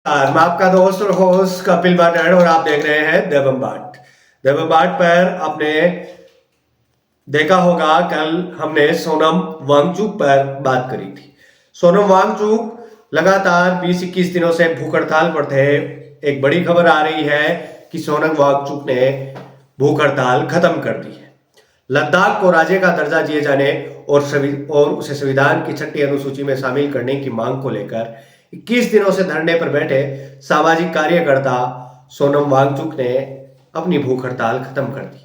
मैं आपका दोस्त और होस्ट कपिल बाटड़ और आप देख रहे हैं देवम बाट। देवम बाट पर आपने देखा होगा कल हमने सोनम वांगचुक पर बात करी थी। सोनम वांगचुक लगातार 20-21 दिनों से भूख हड़ताल पर थे। एक बड़ी खबर आ रही है कि सोनम वांगचुक ने भूख हड़ताल खत्म कर दी है। लद्दाख को राज्य का दर्जा दिए जाने और उसे संविधान की 6ठी अनुसूची में शामिल करने की मांग को लेकर 21 दिनों से धरने पर बैठे सामाजिक कार्यकर्ता सोनम वांगचुक ने अपनी भूख हड़ताल खत्म कर दी।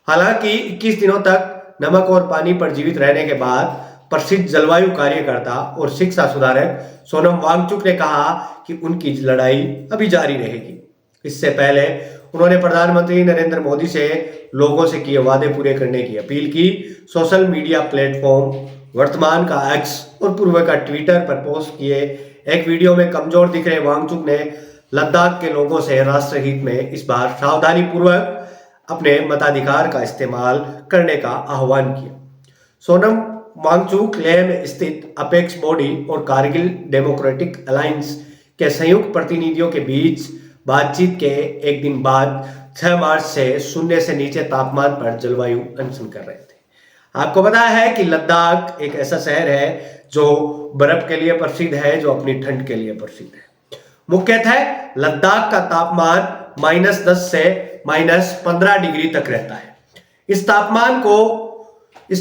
हालांकि 21 दिनों तक नमक और पानी पर जीवित रहने के बाद प्रसिद्ध जलवायु कार्यकर्ता और शिक्षा सुधारक सोनम वांगचुक ने कहा कि उनकी लड़ाई अभी जारी रहेगी। इससे पहले उन्होंने प्रधानमंत्री नरेंद्र मोदी से लोगों से किए वादे पूरे करने की अपील की। सोशल मीडिया प्लेटफॉर्म वर्तमान का एक्स और पूर्व का ट्विटर पर पोस्ट किए एक वीडियो में कमजोर दिख रहे वांगचुक ने लद्दाख के लोगों से राष्ट्रहित में इस बार सावधानी पूर्वक अपने मताधिकार का इस्तेमाल करने का आह्वान किया। सोनम वांगचुक लेह में स्थित अपेक्स बॉडी और कारगिल डेमोक्रेटिक अलायंस के संयुक्त प्रतिनिधियों के बीच बातचीत के एक दिन बाद 6 मार्च से शून्य से नीचे तापमान पर जलवायु अनशन कर रहे थे। आपको पता है कि लद्दाख एक ऐसा शहर है जो बर्फ के लिए प्रसिद्ध है, जो अपनी ठंड के लिए प्रसिद्ध है। मुख्यतः लद्दाख का तापमान -10 से -15 डिग्री तक रहता है। इस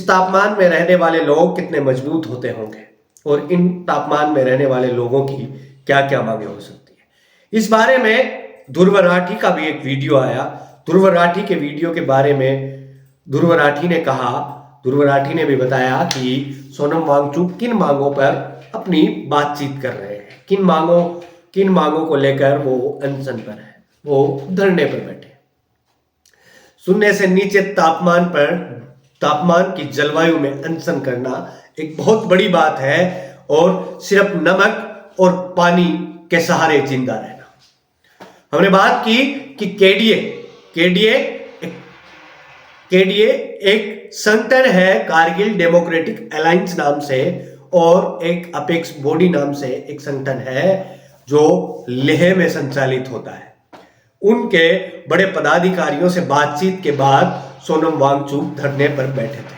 तापमान में रहने वाले लोग कितने मजबूत होते होंगे और इन तापमान में रहने वाले लोगों की क्या क्या मांगे हो सकती है, इस बारे में ध्रुव राठी का भी एक वीडियो आया। ध्रुव राठी के वीडियो के बारे में ध्रुव राठी ने भी बताया कि सोनम वांगचुक किन मांगों पर अपनी बातचीत कर रहे हैं, किन मांगों को लेकर वो अनशन पर है, वो धरने पर बैठे। शून्य से नीचे तापमान की जलवायु में अनशन करना एक बहुत बड़ी बात है और सिर्फ नमक और पानी के सहारे जिंदा रहना। हमने बात की कि केडीए एक संगठन है कारगिल डेमोक्रेटिक अलायंस नाम से, और एक अपेक्स बॉडी नाम से एक संगठन है जो लेह में संचालित होता है। उनके बड़े पदाधिकारियों से बातचीत के बाद सोनम वांगचुक धरने पर बैठे थे।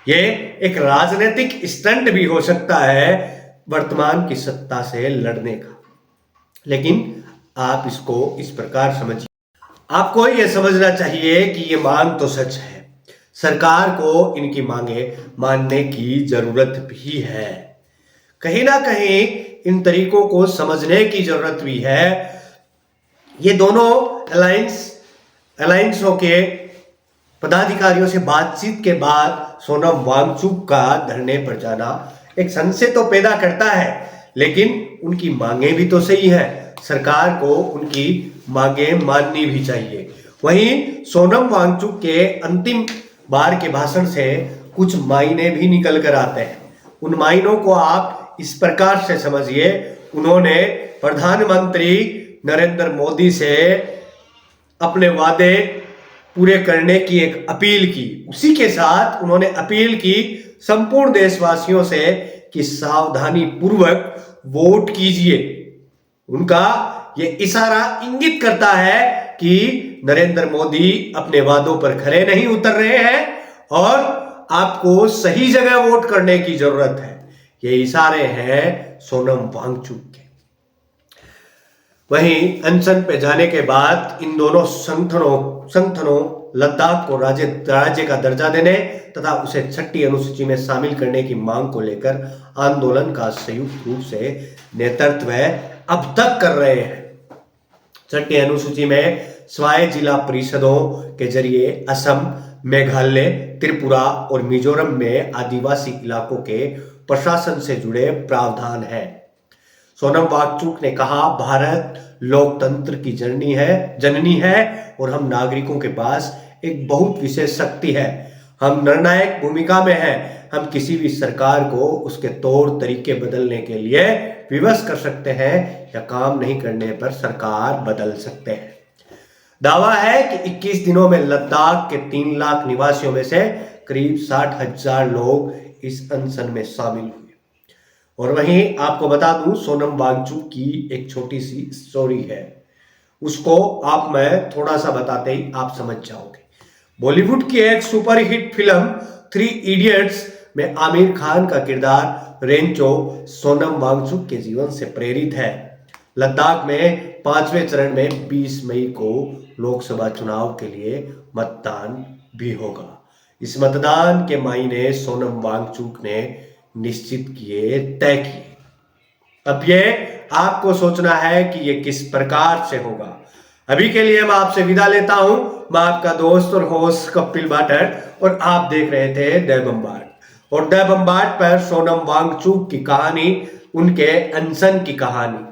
ये एक राजनीतिक स्टंट भी हो सकता है वर्तमान की सत्ता से लड़ने का, लेकिन आप इसको इस प्रकार समझिए। आपको यह समझना चाहिए कि ये मांग तो सच है, सरकार को इनकी मांगे मानने की जरूरत भी है। कहीं ना कहीं इन तरीकों को समझने की जरूरत भी है। ये दोनों अलायंसों के पदाधिकारियों से बातचीत के बाद सोनम वांगचुक का धरने पर जाना एक संशय तो पैदा करता है, लेकिन उनकी मांगे भी तो सही है। सरकार को उनकी मांगे माननी भी चाहिए। वहीं सोनम वांगचुक के अंतिम बार के भाषण से कुछ मायने भी निकल कर आते हैं। उन मायनों को आप इस प्रकार से समझिए। उन्होंने प्रधानमंत्री नरेंद्र मोदी से अपने वादे पूरे करने की एक अपील की। उसी के साथ उन्होंने अपील की संपूर्ण देशवासियों से कि सावधानी पूर्वक वोट कीजिए। उनका ये इशारा इंगित करता है कि नरेंद्र मोदी अपने वादों पर खरे नहीं उतर रहे हैं और आपको सही जगह वोट करने की जरूरत है। ये इशारे हैं सोनम वांगचुक के। वहीं अनशन पे जाने के बाद इन दोनों संगठनों लद्दाख को राज्य का दर्जा देने तथा उसे 6ठी अनुसूची में शामिल करने की मांग को लेकर आंदोलन का संयुक्त रूप से नेतृत्व अब तक कर रहे हैं। 6ठी अनुसूची में स्वायत्त जिला परिषदों के जरिए असम, मेघालय, त्रिपुरा और मिजोरम में आदिवासी इलाकों के प्रशासन से जुड़े प्रावधान है। सोनम वांगचुक ने कहा, भारत लोकतंत्र की जननी है और हम नागरिकों के पास एक बहुत विशेष शक्ति है। हम निर्णायक भूमिका में हैं। हम किसी भी सरकार को उसके तौर तरीके बदलने के लिए विवश कर सकते हैं या काम नहीं करने पर सरकार बदल सकते हैं। दावा है कि 21 दिनों में लद्दाख के 3 लाख निवासियों में से करीब 60,000 लोग इस अनशन में शामिल हुए। और वहीं आपको बता दूं, सोनम वांगचुक की एक छोटी सी स्टोरी है, उसको आप मैं थोड़ा सा बताते ही आप समझ जाओगे। बॉलीवुड की एक सुपरहिट फिल्म थ्री इडियट्स में आमिर खान का किरदार रेंचो सोनम वांगचुक के जीवन से प्रेरित है। लद्दाख में 5वें चरण में 20 मई को लोकसभा चुनाव के लिए मतदान भी होगा। इस मतदान के मायने सोनम वांगचुक ने निश्चित किए, तय किए। अब ये आपको सोचना है कि ये किस प्रकार से होगा। अभी के लिए मैं आपसे विदा लेता हूं। मैं आपका दोस्त और होस्ट कपिल भाटर, और आप देख रहे थे दैवम्बाट। और दैवम्बाट पर सोनम वांगचुक की कहानी, उनके अनशन की कहानी।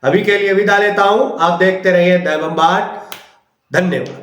अभी के लिए विदा लेता हूं। आप देखते रहिए दैवम्बाट। धन्यवाद।